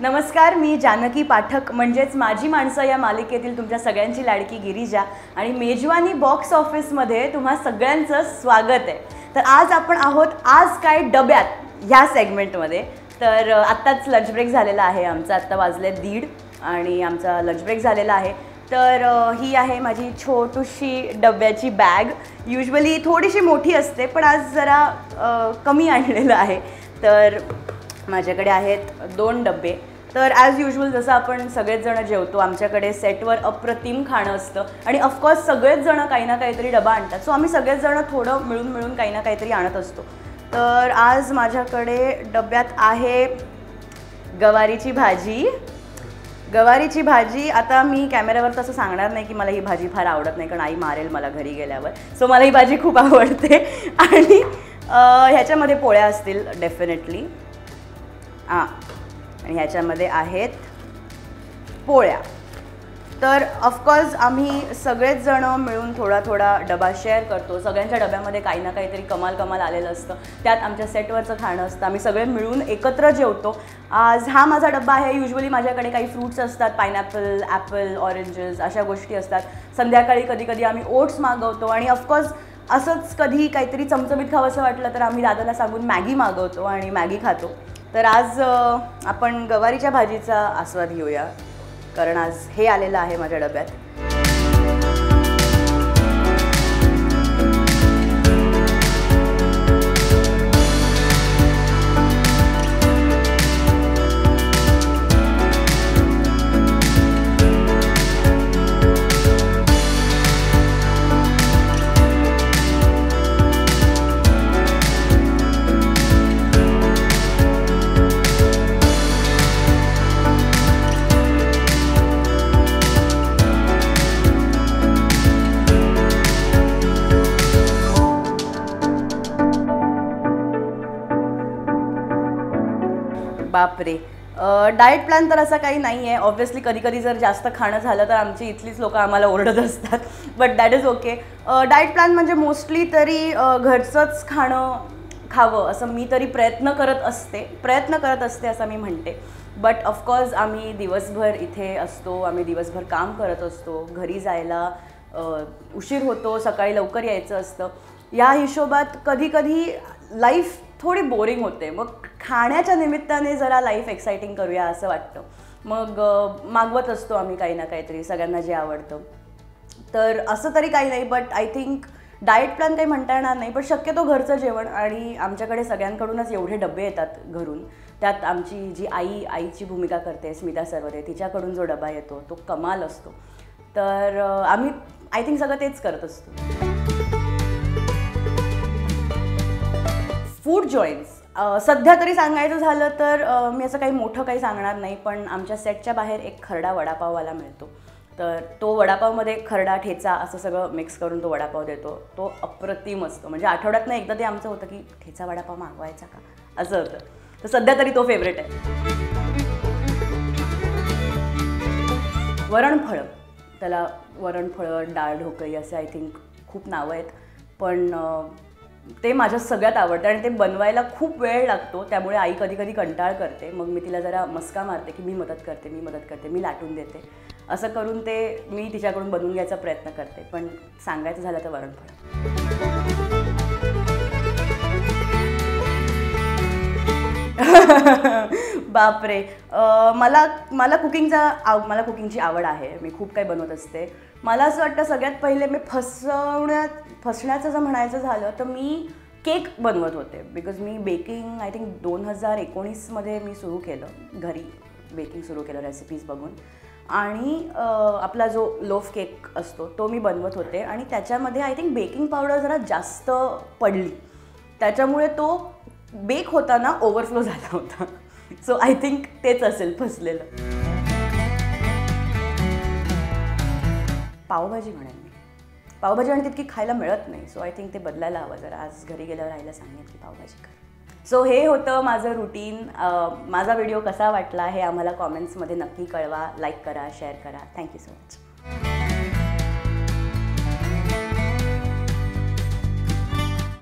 नमस्कार, मी जानकी पाठक म्हणजेच माझी माणसं या मालिकेतील तुमच्या सगळ्यांची लाडकी गिरिजा आणि मेजवानी बॉक्स ऑफिसमध्ये तुम्हा सगळ्यांचं स्वागत आहे। तर आज आपण आहोत आज काय डब्यात ह्या सेगमेंटमध्ये। तर आत्ताच लंच ब्रेक झालेला आहे आमचा, आत्ता वाजले 1:30 आणि आमचा लंच ब्रेक झालेला आहे। तर ही आहे माझी छोटीशी डब्याची बॅग। युजुअली थोडीशी मोठी असते पण आज जरा कमी आणलेलं आहे। तर माझ्याकडे आहेत 2 डबे। तर ॲज युजुअल जसं आपण सगळेच जण जेवतो, आमच्याकडे सेटवर अप्रतिम खाणं असतं आणि ऑफकोर्स सगळेच जण काही ना काहीतरी डबा आणतात। सो आम्ही सगळेच जण थोडं मिळून काही ना काहीतरी आणत असतो। तर आज माझ्याकडे डब्यात आहे गवारीची भाजी। गवारीची भाजी आता मी कॅमेऱ्यावर तसं सांगणार नाही की मला ही भाजी फार आवडत नाही, कारण आई मारेल मला घरी गेल्यावर। सो मला ही भाजी खूप आवडते आणि ह्याच्यामध्ये पोळ्या असतील डेफिनेटली। आणि ह्याच्यामध्ये आहेत पोळ्या। तर ऑफकोर्स आम्ही सगळेच जण मिळून थोडा थोडा डबा शेअर करतो। सगळ्यांच्या डब्यामध्ये काही ना काहीतरी कमाल आलेलं असतं। त्यात आमच्या सेटवरचं खाणं असतं, आम्ही सगळे मिळून एकत्र जेवतो। आज हा माझा डब्बा आहे। युजुअली माझ्याकडे काही फ्रूट्स असतात, पायनॅपल, ॲपल, ऑरेंजेस अशा गोष्टी असतात। संध्याकाळी कधी आपण ओट्स मागवतो आणि ऑफकोर्स असंच कधी काहीतरी चमचमीत खावंसं वाटलं तर आम्ही दादाला सांगून मॅगी मागवतो आणि मॅगी खातो। तर आज आपण गवारीच्या भाजीचा आस्वाद घेऊया, कारण आज हे आलेलं आहे माझ्या डब्यात। बापरे, डाएट प्लॅन तर असा काही नाही आहे। ऑब्व्हियसली कधी जर जास्त खाणं झालं तर आमची इथलीच लोक आम्हाला ओरडत असतात, but that is okay. Diet plan म्हणजे मोस्टली तरी घरचंच खाणं खावं असं मी तरी प्रयत्न करत असते असं मी म्हणते। बट ऑफकोर्स आम्ही दिवसभर इथे असतो, आम्ही दिवसभर काम करत असतो, घरी जायला उशीर होतो, सकाळी लवकर यायचं असतं। या हिशोबात कधी लाईफ थोडी बोरिंग होते। मग खाण्याच्या निमित्ताने जरा लाईफ एक्साइटिंग करूया असं वाटतं। मग मागवत असतो आम्ही काही ना काहीतरी, सगळ्यांना जे आवडतं। तर असं तरी काही नाही, but I think diet plan काही म्हणता येणार नाही, पण शक्यतो घरचं जेवण। आणि आमच्याकडे सगळ्यांकडूनच एवढे डबे येतात घरून, त्यात आमची जी आईची भूमिका करते स्मिता सरवदे, तिच्याकडून जो डबा येतो तो कमाल असतो। तर आम्ही आय थिंक सगळं तेच करत असतो। फूड जॉईन्ट्स सध्या तरी सांगायचं झालं तर मी असं काही मोठं काही सांगणार नाही, पण आमच्या सेटच्या बाहेर एक खरडा वडापाववाला मिळतो। तर तो वडापावमध्ये खरडा, ठेचा असं सगळं मिक्स करून तो वडापाव देतो। तो अप्रतिम असतो, म्हणजे आठवड्यातनं एकदा ते आमचं होतं की ठेचा वडापाव मागवायचा का असं होतं। तर सध्या तरी तो फेवरेट आहे। वरणफळं, त्याला वरणफळं, डाळ ढोकळी असे आय थिंक खूप नावं आहेत, पण ते माझ्या सगळ्यात आवडतं आणि ते बनवायला खूप वेळ लागतो। त्यामुळे आई कधी कंटाळ करते, मग मी तिला जरा मस्का मारते की मी मदत करते, मी लाटून देते। असं करून ते मी तिच्याकडून बनवून घ्यायचा प्रयत्न करते। पण सांगायचं झालं तर वरणफळं। बापरे, मला कुकिंगची आवड आहे। मी खूप काही बनवत असते। मला असं वाटतं सगळ्यात पहिले मी फसण्याचं जर म्हणायचं झालं तर मी केक बनवत होते। बिकॉज मी बेकिंग आय थिंक 2019मध्ये मी सुरू केलं, घरी बेकिंग सुरू केलं रेसिपीज बघून। आणि आपला जो लोफ केक असतो तो मी बनवत होते आणि त्याच्यामध्ये आय थिंक बेकिंग पावडर जरा जास्त पडली, त्याच्यामुळे तो बेक होताना ओव्हरफ्लो झाला होता। सो आय थिंक तेच असेल फसलेलं। पावभाजी म्हणेन मी। पावभाजी आणि तितकी खायला मिळत नाही, सो आय थिंक ते बदलायला हवं जरा। आज घरी गेल्यावर राहायला सांगेन की पावभाजी कर। सो हे होतं माझं रुटीन। माझा व्हिडिओ कसा वाटला हे आम्हाला कॉमेंट्समध्ये नक्की कळवा, लाईक करा, शेअर करा। Thank you so much.